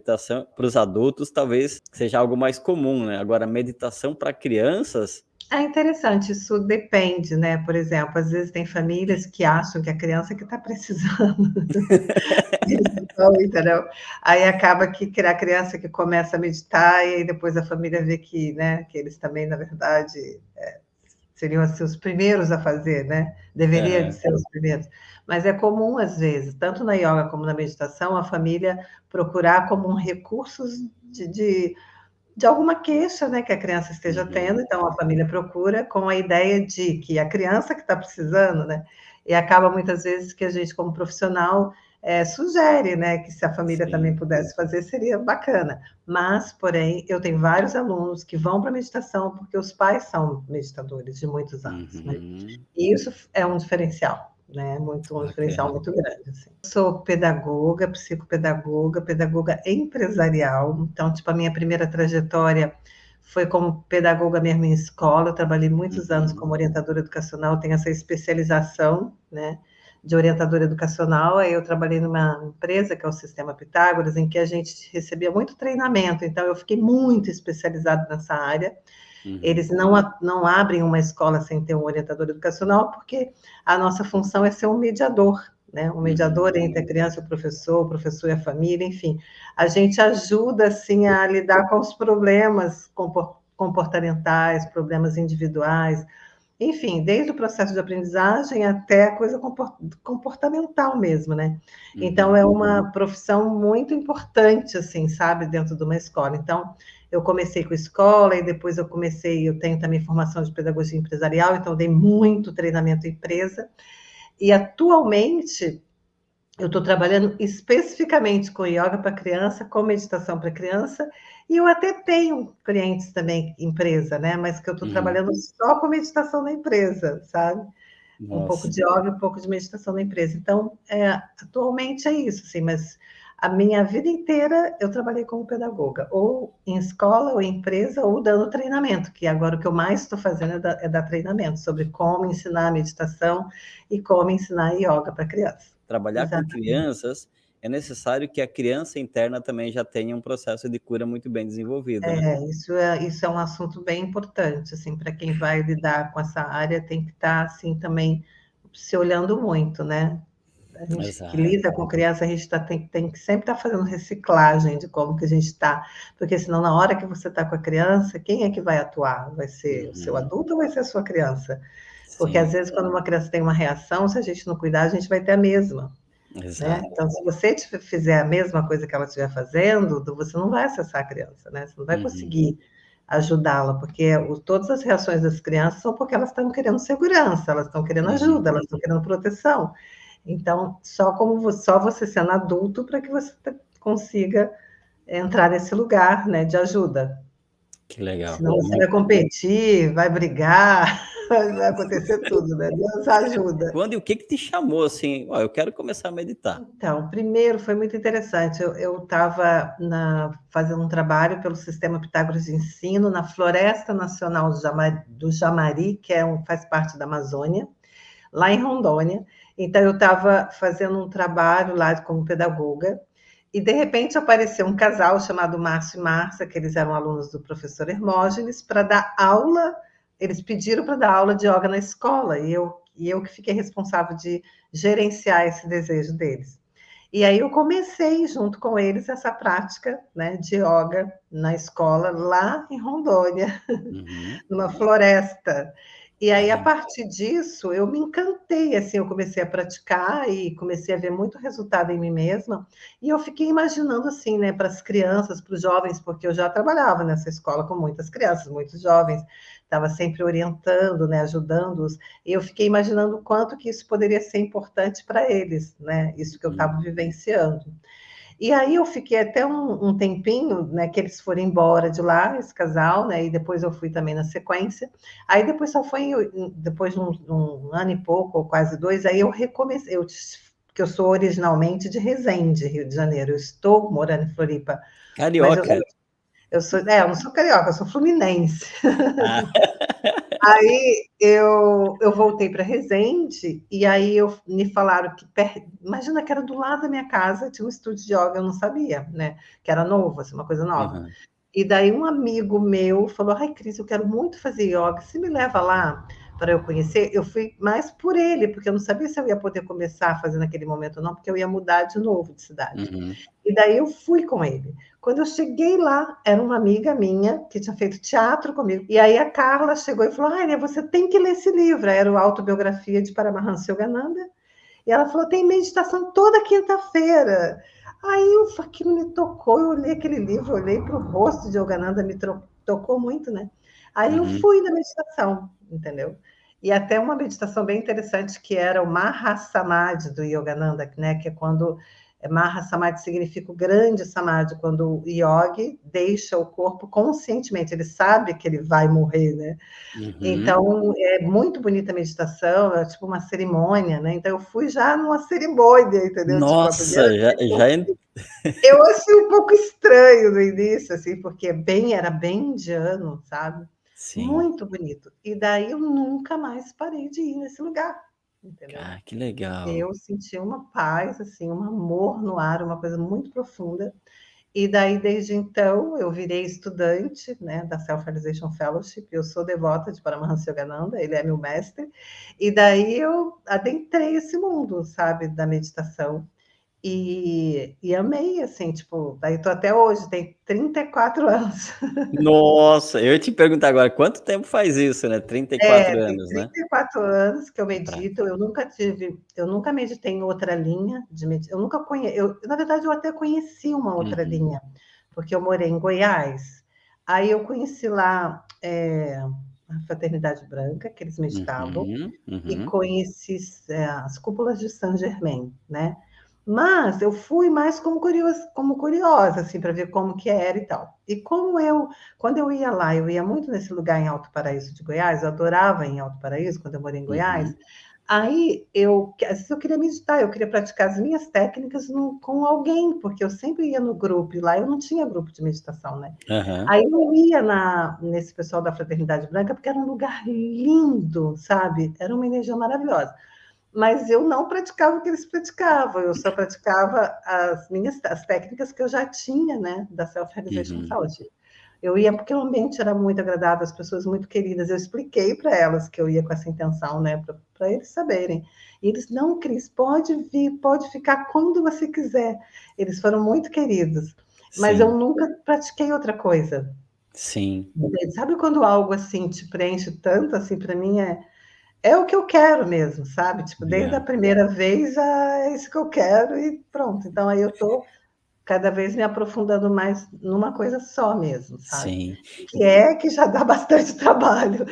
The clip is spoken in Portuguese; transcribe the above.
meditação para os adultos talvez seja algo mais comum, né? Agora, meditação para crianças... É interessante, isso depende, né? Por exemplo, às vezes tem famílias que acham que a criança que está precisando. Entendeu? Aí acaba que a criança que começa a meditar e aí depois a família vê que, né, que eles também, na verdade, seriam assim, os primeiros a fazer, né? Deveria de ser os primeiros. Mas é comum, às vezes, tanto na yoga como na meditação, a família procurar como um recurso de alguma queixa, né, que a criança esteja tendo, então a família procura com a ideia de que a criança que está precisando, né, e acaba muitas vezes que a gente, como profissional, sugere, né, que se a família também pudesse fazer, seria bacana. Mas, porém, eu tenho vários alunos que vão para a meditação porque os pais são meditadores de muitos anos, né? E isso é um diferencial, né? Um diferencial muito grande. Assim. Sou pedagoga, psicopedagoga, pedagoga empresarial. Então, tipo, a minha primeira trajetória foi como pedagoga mesmo em escola. Eu trabalhei muitos anos como orientadora educacional, tenho essa especialização, né, de orientadora educacional. Aí eu trabalhei numa empresa que é o Sistema Pitágoras, em que a gente recebia muito treinamento. Então, eu fiquei muito especializada nessa área. Eles não abrem uma escola sem ter um orientador educacional, porque a nossa função é ser um mediador, né? Um mediador entre a criança e o professor e a família, enfim. A gente ajuda, assim, a lidar com os problemas comportamentais, problemas individuais, enfim, desde o processo de aprendizagem até a coisa comportamental mesmo, né? Então, é uma profissão muito importante, assim, sabe, dentro de uma escola. Então, eu comecei com escola e depois eu tenho também formação de pedagogia empresarial, então dei muito treinamento em empresa. E atualmente eu estou trabalhando especificamente com yoga para criança, com meditação para criança, e eu até tenho clientes também, empresa, né? Mas que eu estou trabalhando só com meditação na empresa, sabe? Um pouco de yoga e um pouco de meditação na empresa. Então, atualmente é isso, assim, mas a minha vida inteira eu trabalhei como pedagoga, ou em escola, ou em empresa, ou dando treinamento, que agora o que eu mais estou fazendo é dar treinamento sobre como ensinar meditação e como ensinar yoga para criança. Trabalhar com crianças, é necessário que a criança interna também já tenha um processo de cura muito bem desenvolvido, né? Isso é um assunto bem importante, assim, para quem vai lidar com essa área, tem que estar, assim, também se olhando muito, né? A gente que lida com criança, a gente tem que sempre estar fazendo reciclagem de como que a gente está, porque senão na hora que você está com a criança, quem é que vai atuar? Vai ser o seu adulto ou vai ser a sua criança? Porque às vezes quando uma criança tem uma reação, se a gente não cuidar, a gente vai ter a mesma. Né? Então, se você fizer a mesma coisa que ela estiver fazendo, você não vai acessar a criança, né? Você não vai conseguir ajudá-la, porque todas as reações das crianças são porque elas estão querendo segurança, elas estão querendo ajuda, elas estão querendo proteção. Então, só você sendo adulto para que você consiga entrar nesse lugar, né, de ajuda. Que legal. Senão você vai competir, vai brigar, vai acontecer tudo, né? Deus ajuda. Quando e o que te chamou assim? Eu quero começar a meditar. Então, primeiro foi muito interessante. Eu estava fazendo um trabalho pelo Sistema Pitágoras de Ensino na Floresta Nacional do Jamari, que faz parte da Amazônia, lá em Rondônia. Então, eu estava fazendo um trabalho lá como pedagoga, e de repente apareceu um casal chamado Márcio e Márcia, que eles eram alunos do professor Hermógenes, para dar aula. Eles pediram para dar aula de yoga na escola, e eu que fiquei responsável de gerenciar esse desejo deles. E aí eu comecei, junto com eles, essa prática, né, de yoga na escola, lá em Rondônia, numa floresta. E aí, a partir disso, eu me encantei, assim, eu comecei a praticar e comecei a ver muito resultado em mim mesma, e eu fiquei imaginando, assim, né, para as crianças, para os jovens, porque eu já trabalhava nessa escola com muitas crianças, muitos jovens, estava sempre orientando, né, ajudando-os, e eu fiquei imaginando o quanto que isso poderia ser importante para eles, né, isso que eu estava vivenciando. E aí eu fiquei até um tempinho, né, que eles foram embora de lá, esse casal, né, e depois eu fui também na sequência. Aí depois só foi, depois de um ano e pouco, ou quase 2, aí eu recomecei, porque eu sou originalmente de Resende, Rio de Janeiro, eu estou morando em Floripa. Carioca. Mas eu não sou carioca, eu sou fluminense. Aí eu voltei para Resende, e aí me falaram que, imagina que era do lado da minha casa, tinha um estúdio de yoga, eu não sabia, né? Que era novo, assim, uma coisa nova. Aham. E daí um amigo meu falou: ai, Cris, eu quero muito fazer yoga, você me leva lá para eu conhecer? Eu fui mais por ele, porque eu não sabia se eu ia poder começar a fazer naquele momento ou não, porque eu ia mudar de novo de cidade. Uhum. E daí eu fui com ele. Quando eu cheguei lá, era uma amiga minha que tinha feito teatro comigo. E aí a Carla chegou e falou: ai, você tem que ler esse livro. Era o Autobiografia de Paramahansa Yogananda. E ela falou: tem meditação toda quinta-feira. Aí aquilo me tocou, eu olhei aquele livro, olhei para o rosto de Yogananda, tocou muito, né? Aí eu Uhum. fui na meditação, entendeu? E até uma meditação bem interessante que era o Mahasamadhi do Yogananda, né? Que é quando Mahasamadhi significa o grande samadhi, quando o yogi deixa o corpo conscientemente, ele sabe que ele vai morrer, né? Uhum. Então, é muito bonita a meditação, é tipo uma cerimônia, né? Então, eu fui já numa cerimônia, entendeu? Tipo, a primeira Nossa, já, vez que já eu achei um pouco estranho no início, assim, porque era bem indiano, sabe? sim. Muito bonito. E daí eu nunca mais parei de ir nesse lugar, entendeu? Ah, que legal. Eu senti uma paz, assim, um amor no ar, uma coisa muito profunda. E daí, desde então, eu virei estudante, né, da Self-Realization Fellowship. Eu sou devota de Paramahansa Yogananda, ele é meu mestre. E daí eu adentrei esse mundo, sabe, da meditação. E amei, assim, tipo, daí tô até hoje, tem 34 anos. Nossa, eu ia te perguntar agora, quanto tempo faz isso, né? 34 Tem anos, né? 34 anos que eu Na medito, prática. eu nunca meditei em outra linha de meditação, eu nunca conheci, na verdade, eu até conheci uma outra Uhum. linha, porque eu morei em Goiás, aí eu conheci lá a Fraternidade Branca, que eles meditavam, Uhum. e Uhum. conheci as cúpulas de Saint-Germain, né? Mas eu fui mais como curiosa, assim, para ver como que era e tal. E quando eu ia lá, eu ia muito nesse lugar em Alto Paraíso de Goiás, eu adorava em Alto Paraíso, quando eu morei em Goiás. Uhum. Aí, às vezes eu queria meditar, eu queria praticar as minhas técnicas com alguém, porque eu sempre ia no grupo, e lá eu não tinha grupo de meditação, né? Aham. Aí eu ia nesse pessoal da Fraternidade Branca, porque era um lugar lindo, sabe? Era uma energia maravilhosa. Mas eu não praticava o que eles praticavam, eu só praticava as técnicas que eu já tinha, né, da Self-Realization Uhum. Fellowship. Eu ia porque o ambiente era muito agradável, as pessoas muito queridas. Eu expliquei para elas que eu ia com essa intenção, né, para eles saberem. E eles, não, Cris, pode vir, pode ficar quando você quiser. Eles foram muito queridos. Mas eu Sim. nunca pratiquei outra coisa. Sim. Sabe quando algo assim te preenche tanto, assim, para mim é o que eu quero mesmo, sabe? Tipo, desde a Legal. primeira vez, é isso que eu quero e pronto. Então, aí eu tô cada vez me aprofundando mais numa coisa só mesmo, sabe? Sim. Que já dá bastante trabalho.